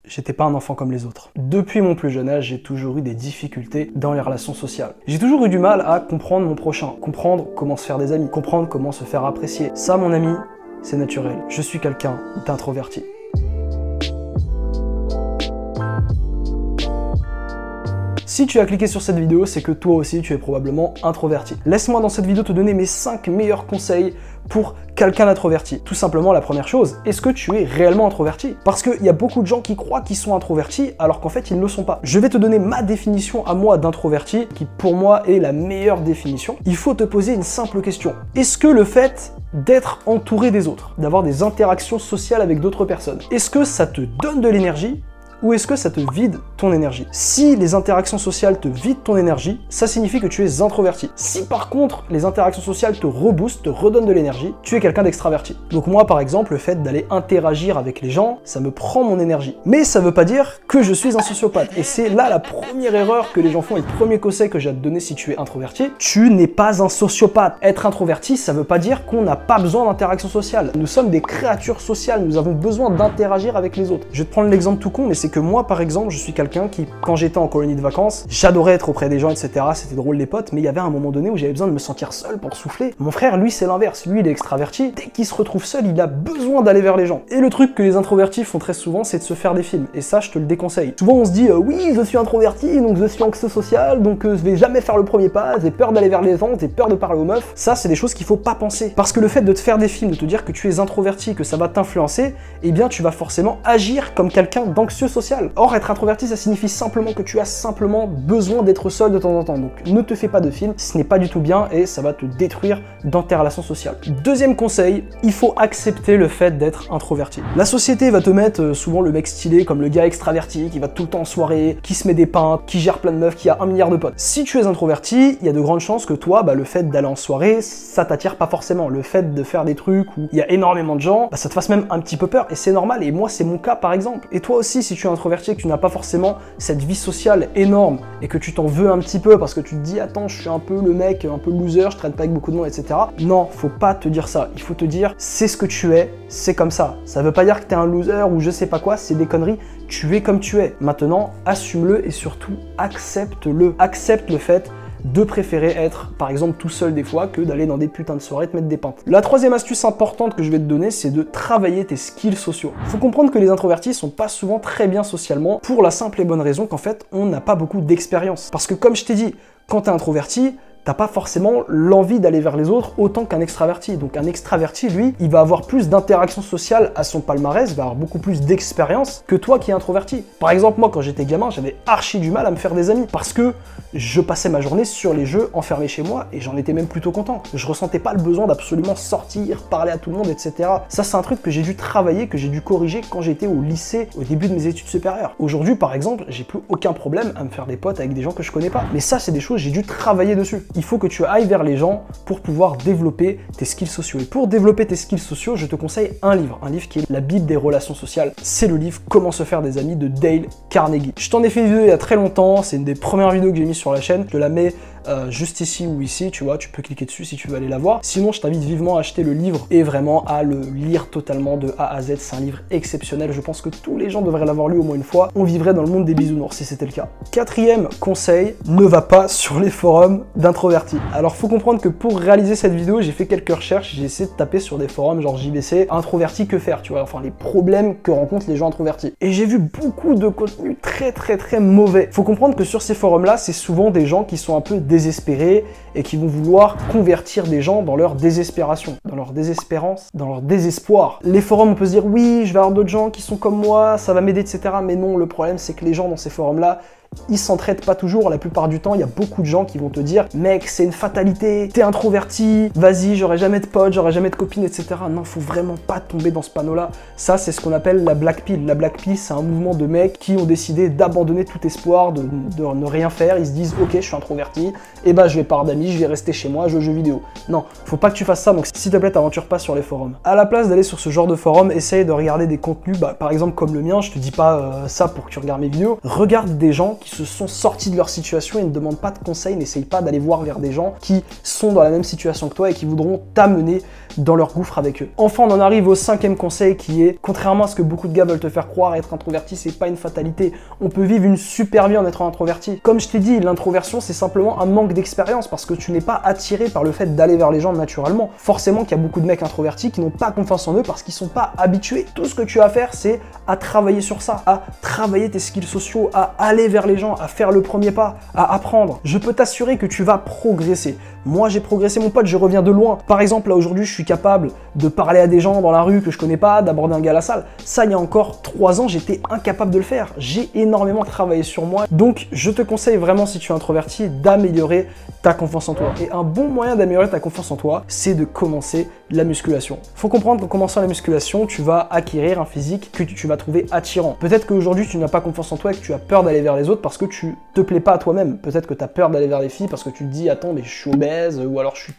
j'étais pas un enfant comme les autres. Depuis mon plus jeune âge, j'ai toujours eu des difficultés dans les relations sociales. J'ai toujours eu du mal à comprendre mon prochain, comprendre comment se faire des amis, comprendre comment se faire apprécier. Ça, mon ami, c'est naturel. Je suis quelqu'un d'introverti. Si tu as cliqué sur cette vidéo, c'est que toi aussi tu es probablement introverti. Laisse-moi dans cette vidéo te donner mes 5 meilleurs conseils pour quelqu'un d'introverti. Tout simplement, la première chose, est-ce que tu es réellement introverti? Parce qu'il y a beaucoup de gens qui croient qu'ils sont introvertis alors qu'en fait ils ne le sont pas. Je vais te donner ma définition à moi d'introverti, qui pour moi est la meilleure définition. Il faut te poser une simple question. Est-ce que le fait d'être entouré des autres, d'avoir des interactions sociales avec d'autres personnes, est-ce que ça te donne de l'énergie? Ou est-ce que ça te vide ton énergie? Si les interactions sociales te vident ton énergie, ça signifie que tu es introverti. Si par contre, les interactions sociales te reboostent, te redonnent de l'énergie, tu es quelqu'un d'extraverti. Donc moi, par exemple, le fait d'aller interagir avec les gens, ça me prend mon énergie. Mais ça veut pas dire que je suis un sociopathe. Et c'est là la première erreur que les gens font et le premier conseil que j'ai à te donner si tu es introverti. Tu n'es pas un sociopathe. Être introverti, ça veut pas dire qu'on n'a pas besoin d'interaction sociale. Nous sommes des créatures sociales, nous avons besoin d'interagir avec les autres. Je vais te prendre l'exemple tout con, mais c'est que moi, par exemple, je suis quelqu'un qui, quand j'étais en colonie de vacances, j'adorais être auprès des gens, etc. C'était drôle les potes, mais il y avait un moment donné où j'avais besoin de me sentir seul pour souffler. Mon frère, lui, c'est l'inverse. Lui, il est extraverti. Dès qu'il se retrouve seul, il a besoin d'aller vers les gens. Et le truc que les introvertis font très souvent, c'est de se faire des films. Et ça, je te le déconseille. Souvent, on se dit, oui, je suis introverti, donc je suis anxieux social, donc je vais jamais faire le premier pas, j'ai peur d'aller vers les gens, j'ai peur de parler aux meufs. Ça, c'est des choses qu'il faut pas penser. Parce que le fait de te faire des films, de te dire que tu es introverti, que ça va t'influencer, eh bien, tu vas forcément agir comme quelqu'un d'anxieux social. Or, être introverti, ça signifie simplement que tu as simplement besoin d'être seul de temps en temps. Donc, ne te fais pas de film, ce n'est pas du tout bien et ça va te détruire dans tes relations sociales. Deuxième conseil, il faut accepter le fait d'être introverti. La société va te mettre souvent le mec stylé comme le gars extraverti qui va tout le temps en soirée, qui se met des pintes, qui gère plein de meufs, qui a 1 milliard de potes. Si tu es introverti, il y a de grandes chances que toi, le fait d'aller en soirée, ça t'attire pas forcément. Le fait de faire des trucs où il y a énormément de gens, ça te fasse même un petit peu peur et c'est normal. Et moi, c'est mon cas par exemple. Et toi aussi, si tu es introverti et que tu n'as pas forcément cette vie sociale énorme et que tu t'en veux un petit peu parce que tu te dis attends, je suis un peu le mec, un peu loser, je traîne pas avec beaucoup de monde, etc. Non, faut pas te dire ça. Il faut te dire c'est ce que tu es, c'est comme ça. Ça veut pas dire que t'es un loser ou je sais pas quoi, c'est des conneries. Tu es comme tu es. Maintenant, assume-le et surtout accepte-le. Accepte le fait de préférer être, par exemple, tout seul des fois que d'aller dans des putains de soirées te mettre des pintes. La troisième astuce importante que je vais te donner, c'est de travailler tes skills sociaux. Faut comprendre que les introvertis sont pas souvent très bien socialement pour la simple et bonne raison qu'en fait, on n'a pas beaucoup d'expérience. Parce que comme je t'ai dit, quand t'es introverti, t'as pas forcément l'envie d'aller vers les autres autant qu'un extraverti. Donc un extraverti, lui, il va avoir plus d'interactions sociales à son palmarès, va avoir beaucoup plus d'expérience que toi qui es introverti. Par exemple, moi, quand j'étais gamin, j'avais archi du mal à me faire des amis parce que je passais ma journée sur les jeux, enfermé chez moi, et j'en étais même plutôt content. Je ressentais pas le besoin d'absolument sortir, parler à tout le monde, etc. Ça, c'est un truc que j'ai dû travailler, que j'ai dû corriger quand j'étais au lycée, au début de mes études supérieures. Aujourd'hui, par exemple, j'ai plus aucun problème à me faire des potes avec des gens que je connais pas. Mais ça, c'est des choses, j'ai dû travailler dessus. Il faut que tu ailles vers les gens pour pouvoir développer tes skills sociaux. Et pour développer tes skills sociaux, je te conseille un livre qui est la Bible des relations sociales. C'est le livre Comment se faire des amis de Dale Carnegie. Je t'en ai fait une vidéo il y a très longtemps, c'est une des premières vidéos que j'ai mis sur la chaîne. Je te la mets juste ici ou ici, tu vois, tu peux cliquer dessus si tu veux aller la voir. Sinon, je t'invite vivement à acheter le livre et vraiment à le lire totalement de A à Z. C'est un livre exceptionnel. Je pense que tous les gens devraient l'avoir lu au moins une fois. On vivrait dans le monde des bisounours si c'était le cas. Quatrième conseil, ne va pas sur les forums d'introvertis. Alors, faut comprendre que pour réaliser cette vidéo, j'ai fait quelques recherches. J'ai essayé de taper sur des forums genre JBC, introverti que faire, tu vois, enfin les problèmes que rencontrent les gens introvertis. Et j'ai vu beaucoup de contenu très mauvais. Faut comprendre que sur ces forums-là, c'est souvent des gens qui sont un peu désespérés et qui vont vouloir convertir des gens dans leur désespération, dans leur désespérance, dans leur désespoir. Les forums, on peut se dire oui, je vais avoir d'autres gens qui sont comme moi, ça va m'aider, etc. Mais non, le problème, c'est que les gens dans ces forums-là, ils s'entraident pas toujours. La plupart du temps, il y a beaucoup de gens qui vont te dire mec, c'est une fatalité, t'es introverti, vas-y, j'aurai jamais de potes, j'aurai jamais de copines, etc. Non, faut vraiment pas tomber dans ce panneau-là. Ça, c'est ce qu'on appelle la Black Pill. La Black Pill, c'est un mouvement de mecs qui ont décidé d'abandonner tout espoir, de ne rien faire. Ils se disent ok, je suis introverti, et bah je vais pas avoir d'amis, je vais rester chez moi, je joue aux jeux vidéo. Non, faut pas que tu fasses ça, donc s'il te plaît, t'aventure pas sur les forums. À la place d'aller sur ce genre de forum, essaye de regarder des contenus, par exemple comme le mien, je te dis pas ça pour que tu regardes mes vidéos, regarde des gens qui se sont sortis de leur situation et ne demandent pas de conseils, n'essayent pas d'aller voir vers des gens qui sont dans la même situation que toi et qui voudront t'amener dans leur gouffre avec eux. Enfin, on en arrive au 5e conseil qui est, contrairement à ce que beaucoup de gars veulent te faire croire, être introverti, c'est pas une fatalité. On peut vivre une super vie en étant introverti. Comme je t'ai dit, l'introversion, c'est simplement un manque d'expérience parce que tu n'es pas attiré par le fait d'aller vers les gens naturellement. Forcément qu'il y a beaucoup de mecs introvertis qui n'ont pas confiance en eux parce qu'ils sont pas habitués. Tout ce que tu as à faire, c'est à travailler sur ça, à travailler tes skills sociaux, à aller vers les gens, à faire le premier pas, à apprendre. Je peux t'assurer que tu vas progresser. Moi, j'ai progressé, mon pote, je reviens de loin. Par exemple, là, aujourd'hui, je suis capable de parler à des gens dans la rue que je connais pas, d'aborder un gars à la salle. Ça, il y a encore 3 ans, j'étais incapable de le faire. J'ai énormément travaillé sur moi. Donc, je te conseille vraiment, si tu es introverti, d'améliorer ta confiance en toi. Et un bon moyen d'améliorer ta confiance en toi, c'est de commencer la musculation. Faut comprendre qu'en commençant la musculation, tu vas acquérir un physique que tu vas trouver attirant. Peut-être qu'aujourd'hui, tu n'as pas confiance en toi et que tu as peur d'aller vers les autres parce que tu te plais pas à toi-même. Peut-être que tu as peur d'aller vers les filles parce que tu te dis, attends, mais je suis obèse, ou alors je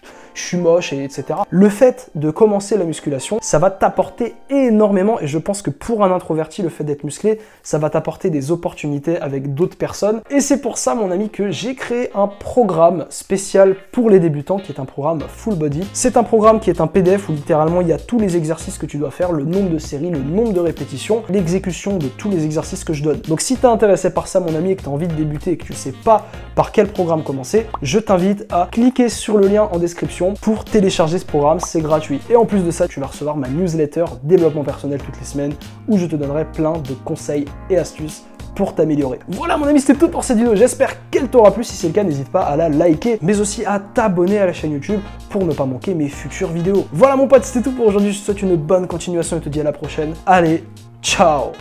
suis moche, etc. Le fait de commencer la musculation, ça va t'apporter énormément, et je pense que pour un introverti, le fait d'être musclé, ça va t'apporter des opportunités avec d'autres personnes. Et c'est pour ça, mon ami, que j'ai créé un programme spécial pour les débutants, qui est un programme full body. C'est un programme qui est un PDF où littéralement il y a tous les exercices que tu dois faire, le nombre de séries, le nombre de répétitions, l'exécution de tous les exercices que je donne. Donc si tu es intéressé par ça, mon ami, et que tu as envie de débuter et que tu sais pas par quel programme commencer, je t'invite à cliquer sur le lien en description pour télécharger ce programme, c'est gratuit. Et en plus de ça, tu vas recevoir ma newsletter développement personnel toutes les semaines où je te donnerai plein de conseils et astuces pour t'améliorer. Voilà mon ami, c'était tout pour cette vidéo, j'espère qu'elle t'aura plu. Si c'est le cas, n'hésite pas à la liker, mais aussi à t'abonner à la chaîne YouTube pour ne pas manquer mes futures vidéos. Voilà mon pote, c'était tout pour aujourd'hui, je te souhaite une bonne continuation et te dis à la prochaine. Allez, ciao!